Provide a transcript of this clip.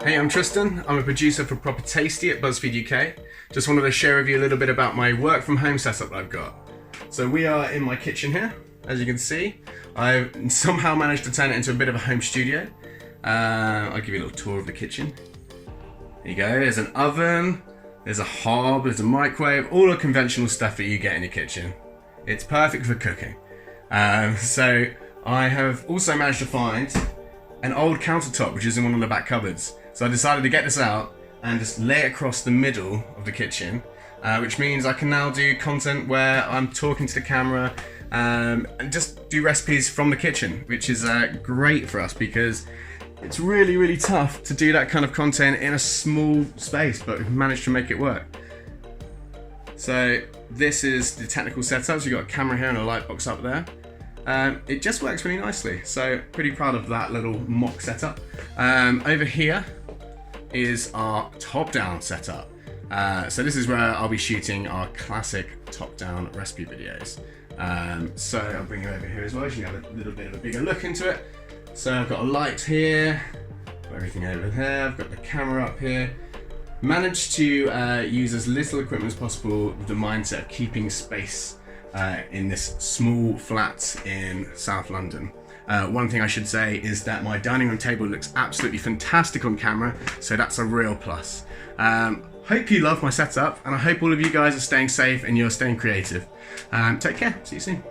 Hey, I'm Tristan. I'm a producer for Proper Tasty at BuzzFeed UK. Just wanted to share with you a little bit about my work from home setup that I've got. So we are in my kitchen here, as you can see. I've somehow managed to turn it into a bit of a home studio. I'll give you a little tour of the kitchen. There you go, there's an oven, there's a hob, there's a microwave, all the conventional stuff that you get in your kitchen. It's perfect for cooking. So I have also managed to find an old countertop which is in one of the back cupboards. So I decided to get this out and just lay it across the middle of the kitchen, which means I can now do content where I'm talking to the camera and just do recipes from the kitchen, which is great for us because it's really, really tough to do that kind of content in a small space, but we've managed to make it work. So this is the technical setup. So you've got a camera here and a light box up there. It just works really nicely, so pretty proud of that little mock setup. Over here is our top-down setup. So this is where I'll be shooting our classic top-down recipe videos. So I'll bring you over here as well, so you can have a little bit of a bigger look into it. So I've got a light here, got everything over there, I've got the camera up here. Managed to use as little equipment as possible with the mindset of keeping space in this small flat in South London. One thing I should say is that my dining room table looks absolutely fantastic on camera, so that's a real plus. Hope you love my setup, and I hope all of you guys are staying safe and you're staying creative. Take care, see you soon.